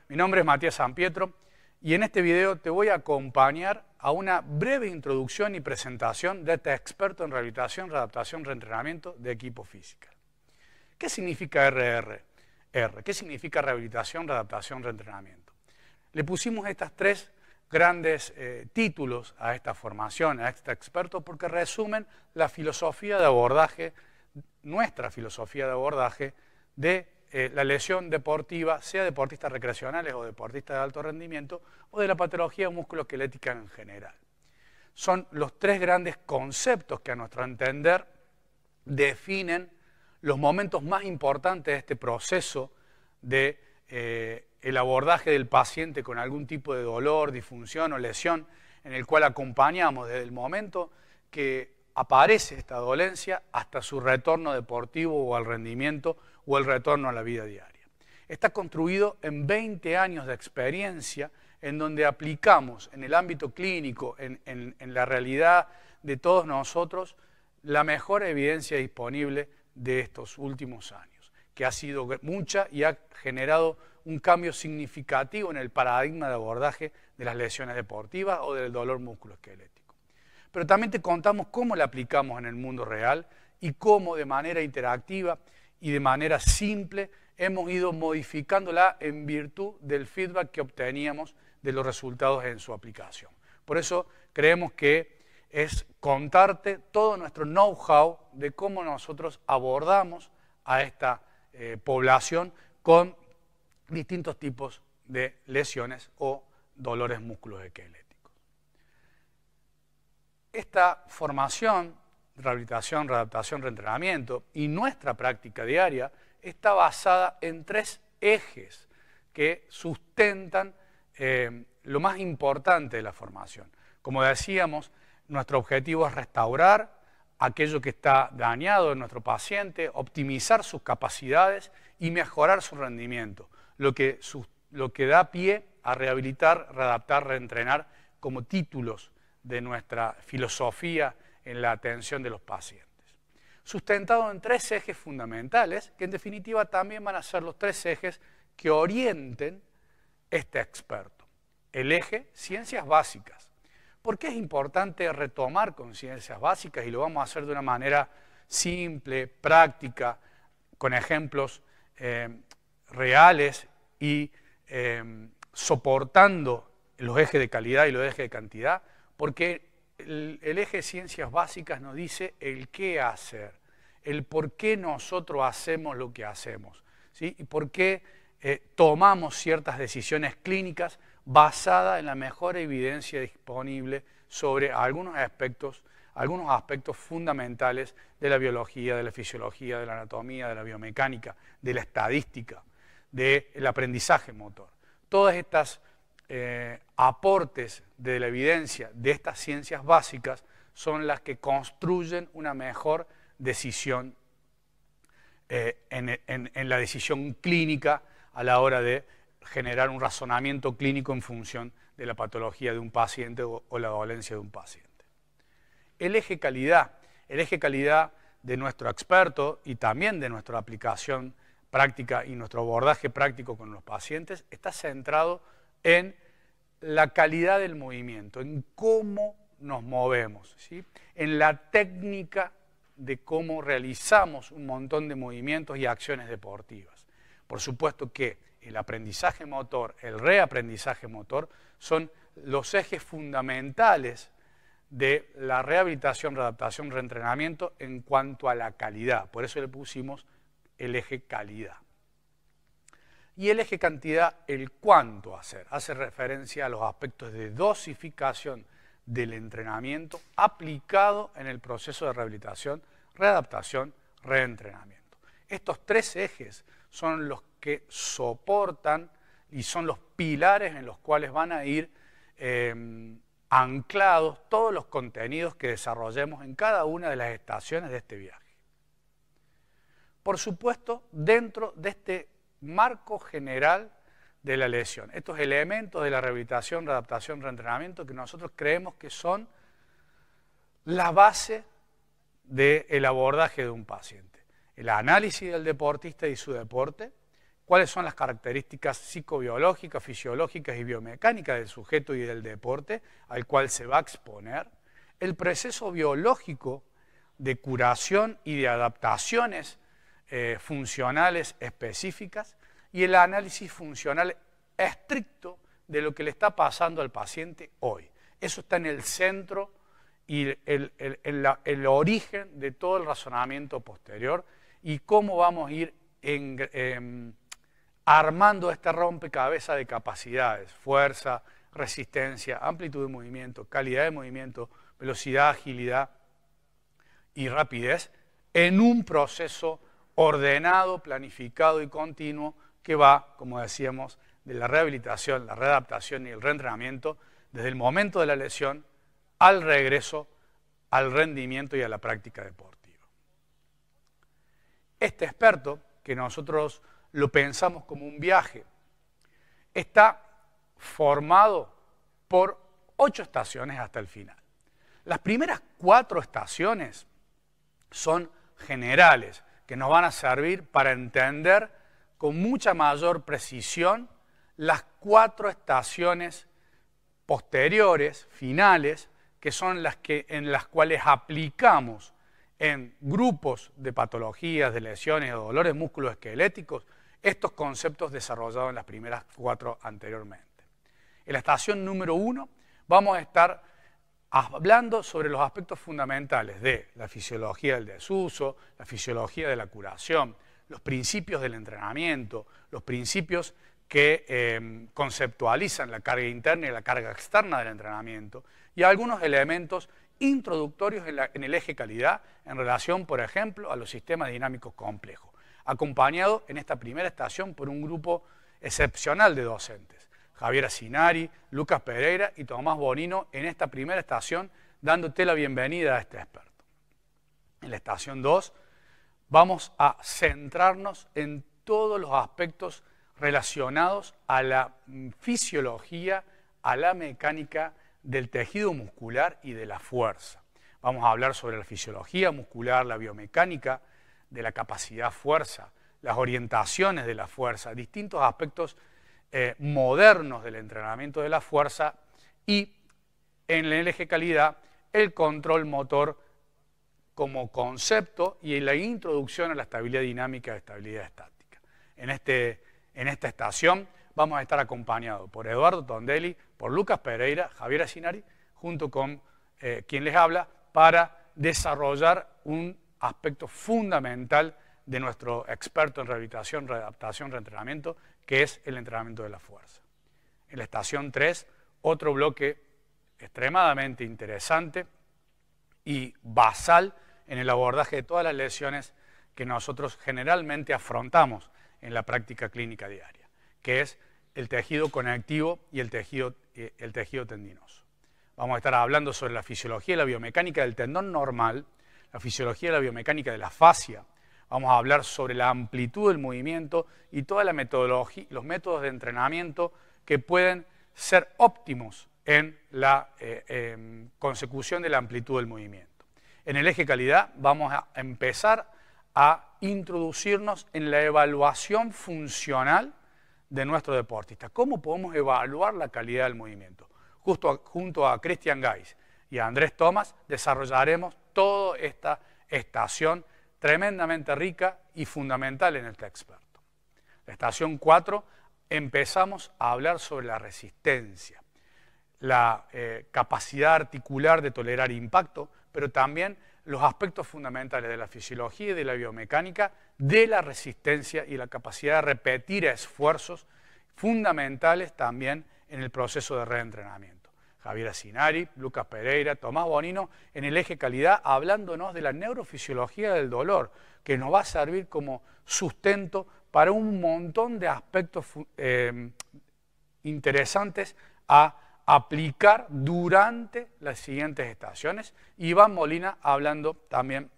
Mi nombre es Matías Sampietro y en este video te voy a acompañar a una breve introducción y presentación de este experto en rehabilitación, readaptación, reentrenamiento de equipo físico. ¿Qué significa RR? ¿Qué significa rehabilitación, readaptación, reentrenamiento? Le pusimos estas tres grandes títulos a esta formación, a este experto, porque resumen la filosofía de abordaje, nuestra filosofía de abordaje de la lesión deportiva, sea deportistas recreacionales o deportistas de alto rendimiento, o de la patología musculoesquelética en general. Son los tres grandes conceptos que a nuestro entender definen los momentos más importantes de este proceso de el abordaje del paciente con algún tipo de dolor, disfunción o lesión, en el cual acompañamos desde el momento que aparece esta dolencia hasta su retorno deportivo o al rendimiento o el retorno a la vida diaria. Está construido en 20 años de experiencia en donde aplicamos en el ámbito clínico, en la realidad de todos nosotros, la mejor evidencia disponible de estos últimos años, que ha sido mucha y ha generado un cambio significativo en el paradigma de abordaje de las lesiones deportivas o del dolor musculoesquelético. Pero también te contamos cómo la aplicamos en el mundo real y cómo de manera interactiva y de manera simple hemos ido modificándola en virtud del feedback que obteníamos de los resultados en su aplicación. Por eso creemos que es contarte todo nuestro know-how de cómo nosotros abordamos a esta población con distintos tipos de lesiones o dolores musculoesqueléticos. Esta formación, rehabilitación, readaptación, reentrenamiento y nuestra práctica diaria está basada en tres ejes que sustentan lo más importante de la formación. Como decíamos, nuestro objetivo es restaurar aquello que está dañado en nuestro paciente, optimizar sus capacidades y mejorar su rendimiento, lo que da pie a rehabilitar, readaptar, reentrenar como títulos de nuestra filosofía en la atención de los pacientes. Sustentado en tres ejes fundamentales, que en definitiva también van a ser los tres ejes que orienten este experto. El eje ciencias básicas. ¿Por qué es importante retomar con ciencias básicas? Y lo vamos a hacer de una manera simple, práctica, con ejemplos reales y soportando los ejes de calidad y los ejes de cantidad, porque el eje de ciencias básicas nos dice el qué hacer, el por qué nosotros hacemos lo que hacemos, ¿sí? Y por qué tomamos ciertas decisiones clínicas basadas en la mejor evidencia disponible sobre algunos aspectos fundamentales de la biología, de la fisiología, de la anatomía, de la biomecánica, de la estadística, del aprendizaje motor. Todas estas aportes de la evidencia de estas ciencias básicas son las que construyen una mejor decisión en la decisión clínica a la hora de generar un razonamiento clínico en función de la patología de un paciente o la dolencia de un paciente. El eje calidad de nuestro experto y también de nuestra aplicación práctica y nuestro abordaje práctico con los pacientes está centrado en la calidad del movimiento, en cómo nos movemos, ¿sí? En la técnica de cómo realizamos un montón de movimientos y acciones deportivas. Por supuesto que el aprendizaje motor, el reaprendizaje motor, son los ejes fundamentales de la rehabilitación, readaptación, reentrenamiento en cuanto a la calidad. Por eso le pusimos el eje calidad. Y el eje cantidad, el cuánto hacer, hace referencia a los aspectos de dosificación del entrenamiento aplicado en el proceso de rehabilitación, readaptación, reentrenamiento. Estos tres ejes son los que soportan y son los pilares en los cuales van a ir anclados todos los contenidos que desarrollemos en cada una de las estaciones de este viaje. Por supuesto, dentro de este marco general de la lesión, estos elementos de la rehabilitación, readaptación, reentrenamiento que nosotros creemos que son la base del abordaje de un paciente. El análisis del deportista y su deporte, cuáles son las características psicobiológicas, fisiológicas y biomecánicas del sujeto y del deporte al cual se va a exponer, el proceso biológico de curación y de adaptaciones funcionales específicas y el análisis funcional estricto de lo que le está pasando al paciente hoy. Eso está en el centro y el origen de todo el razonamiento posterior y cómo vamos a ir armando este rompecabezas de capacidades, fuerza, resistencia, amplitud de movimiento, calidad de movimiento, velocidad, agilidad y rapidez en un proceso ordenado, planificado y continuo que va, como decíamos, de la rehabilitación, la readaptación y el reentrenamiento desde el momento de la lesión al regreso al rendimiento y a la práctica deportiva. Este experto, que nosotros lo pensamos como un viaje, está formado por 8 estaciones hasta el final. Las primeras 4 estaciones son generales, que nos van a servir para entender con mucha mayor precisión las 4 estaciones posteriores, finales, que son en las cuales aplicamos en grupos de patologías, de lesiones o dolores musculoesqueléticos estos conceptos desarrollados en las primeras 4 anteriormente. En la estación número 1 vamos a estar hablando sobre los aspectos fundamentales de la fisiología del desuso, la fisiología de la curación, los principios del entrenamiento, los principios que conceptualizan la carga interna y la carga externa del entrenamiento y algunos elementos introductorios en el eje calidad en relación, por ejemplo, a los sistemas dinámicos complejos, acompañado en esta primera estación por un grupo excepcional de docentes. Javier Asinari, Lucas Pereira y Tomás Bonino en esta primera estación, dándote la bienvenida a este experto. En la estación 2 vamos a centrarnos en todos los aspectos relacionados a la fisiología, a la mecánica del tejido muscular y de la fuerza. Vamos a hablar sobre la fisiología muscular, la biomecánica de la capacidad fuerza, las orientaciones de la fuerza, distintos aspectos modernos del entrenamiento de la fuerza y en el eje calidad el control motor como concepto y la introducción a la estabilidad dinámica y estabilidad estática. En esta estación vamos a estar acompañados por Eduardo Tondelli, por Lucas Pereira, Javier Asinari, junto con quien les habla, para desarrollar un aspecto fundamental de nuestro experto en rehabilitación, readaptación, reentrenamiento, que es el entrenamiento de la fuerza. En la estación 3, otro bloque extremadamente interesante y basal en el abordaje de todas las lesiones que nosotros generalmente afrontamos en la práctica clínica diaria, que es el tejido conectivo y el tejido tendinoso. Vamos a estar hablando sobre la fisiología y la biomecánica del tendón normal, la fisiología y la biomecánica de la fascia. Vamos a hablar sobre la amplitud del movimiento y toda la metodología, los métodos de entrenamiento que pueden ser óptimos en la consecución de la amplitud del movimiento. En el eje calidad vamos a empezar a introducirnos en la evaluación funcional de nuestro deportista. ¿Cómo podemos evaluar la calidad del movimiento? Junto a Christian Geis y a Andrés Tomás desarrollaremos toda esta estación tremendamente rica y fundamental en este experto. La estación 4 empezamos a hablar sobre la resistencia, la capacidad articular de tolerar impacto, pero también los aspectos fundamentales de la fisiología y de la biomecánica, de la resistencia y la capacidad de repetir esfuerzos fundamentales también en el proceso de reentrenamiento. Javier Asinari, Lucas Pereira, Tomás Bonino en el eje calidad, hablándonos de la neurofisiología del dolor, que nos va a servir como sustento para un montón de aspectos interesantes a aplicar durante las siguientes estaciones. Iván Molina hablando también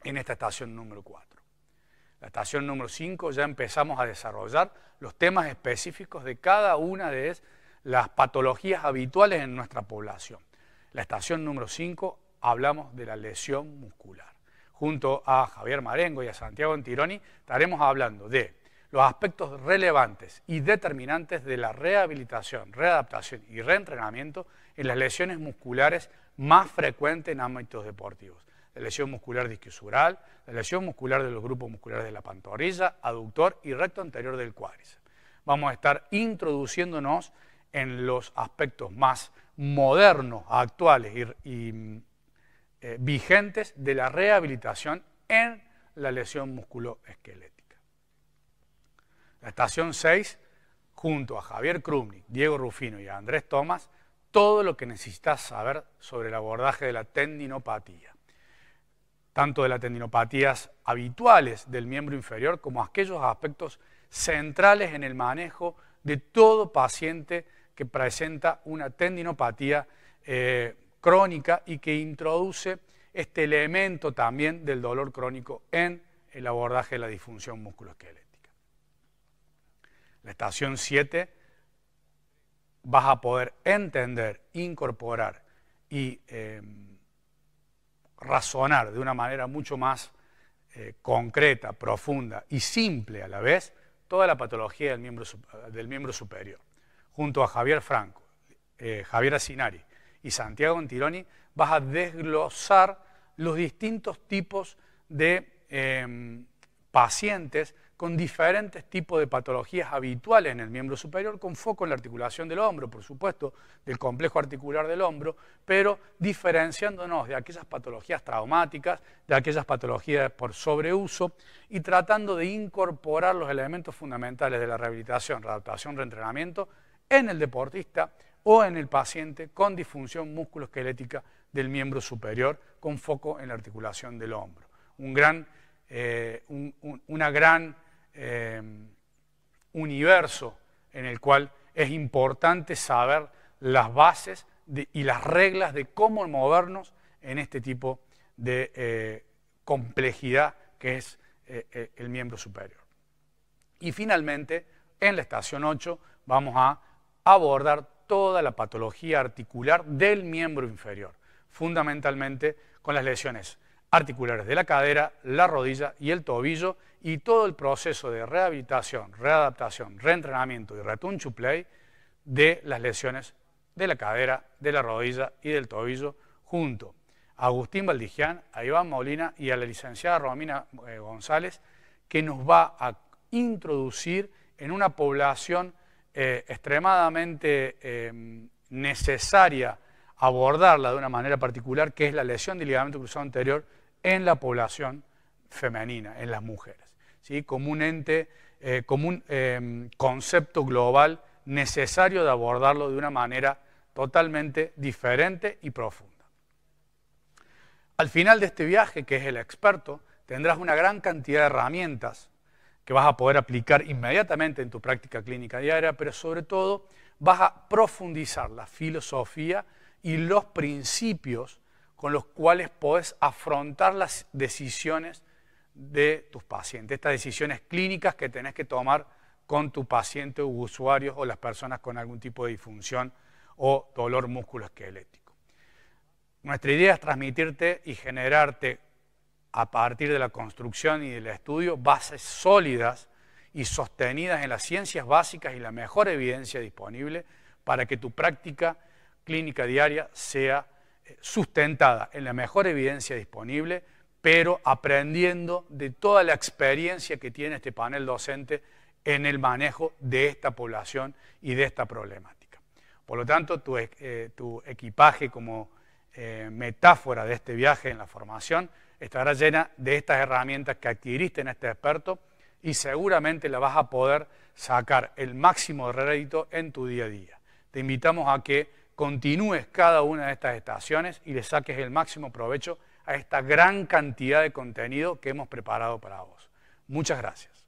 en esta estación número 4. La estación número 5 ya empezamos a desarrollar los temas específicos de cada una de las patologías habituales en nuestra población. La estación número 5 hablamos de la lesión muscular. Junto a Javier Marengo y a Santiago Antironi estaremos hablando de los aspectos relevantes y determinantes de la rehabilitación, readaptación y reentrenamiento en las lesiones musculares más frecuentes en ámbitos deportivos. La lesión muscular discosural, la lesión muscular de los grupos musculares de la pantorrilla, aductor y recto anterior del cuádriceps. Vamos a estar introduciéndonos en los aspectos más modernos, actuales y vigentes de la rehabilitación en la lesión musculoesquelética. La estación 6, junto a Javier Krupnik, Diego Rufino y Andrés Tomás, todo lo que necesitas saber sobre el abordaje de la tendinopatía, tanto de las tendinopatías habituales del miembro inferior como aquellos aspectos centrales en el manejo de todo paciente que presenta una tendinopatía crónica y que introduce este elemento también del dolor crónico en el abordaje de la disfunción musculoesquelética. La estación 7 vas a poder entender, incorporar y razonar de una manera mucho más concreta, profunda y simple a la vez toda la patología del miembro superior. Junto a Javier Franco, Javier Asinari y Santiago Antironi vas a desglosar los distintos tipos de pacientes con diferentes tipos de patologías habituales en el miembro superior, con foco en la articulación del hombro, por supuesto, del complejo articular del hombro, pero diferenciándonos de aquellas patologías traumáticas, de aquellas patologías por sobreuso y tratando de incorporar los elementos fundamentales de la rehabilitación, readaptación, reentrenamiento en el deportista o en el paciente con disfunción musculoesquelética del miembro superior, con foco en la articulación del hombro. Una gran universo en el cual es importante saber las bases y las reglas de cómo movernos en este tipo de complejidad que es el miembro superior. Y finalmente, en la estación 8 vamos a abordar toda la patología articular del miembro inferior, fundamentalmente con las lesiones articulares de la cadera, la rodilla y el tobillo, y todo el proceso de rehabilitación, readaptación, reentrenamiento y return to play de las lesiones de la cadera, de la rodilla y del tobillo, junto a Agustín Valdigian, a Iván Molina y a la licenciada Romina González, que nos va a introducir en una población extremadamente necesaria abordarla de una manera particular, que es la lesión de ligamento cruzado anterior en la población femenina, en las mujeres, ¿sí? Como un ente, como un concepto global necesario de abordarlo de una manera totalmente diferente y profunda. Al final de este viaje, que es el experto, tendrás una gran cantidad de herramientas que vas a poder aplicar inmediatamente en tu práctica clínica diaria, pero sobre todo vas a profundizar la filosofía y los principios con los cuales podés afrontar las decisiones de tus pacientes, estas decisiones clínicas que tenés que tomar con tu paciente o usuarios o las personas con algún tipo de disfunción o dolor musculoesquelético. Nuestra idea es transmitirte y generarte, a partir de la construcción y del estudio, bases sólidas y sostenidas en las ciencias básicas y la mejor evidencia disponible para que tu práctica clínica diaria sea sustentada en la mejor evidencia disponible, pero aprendiendo de toda la experiencia que tiene este panel docente en el manejo de esta población y de esta problemática. Por lo tanto, tu equipaje como metáfora de este viaje en la formación estará llena de estas herramientas que adquiriste en este experto y seguramente la vas a poder sacar el máximo de rédito en tu día a día. Te invitamos a que continúes cada una de estas estaciones y le saques el máximo provecho a esta gran cantidad de contenido que hemos preparado para vos. Muchas gracias.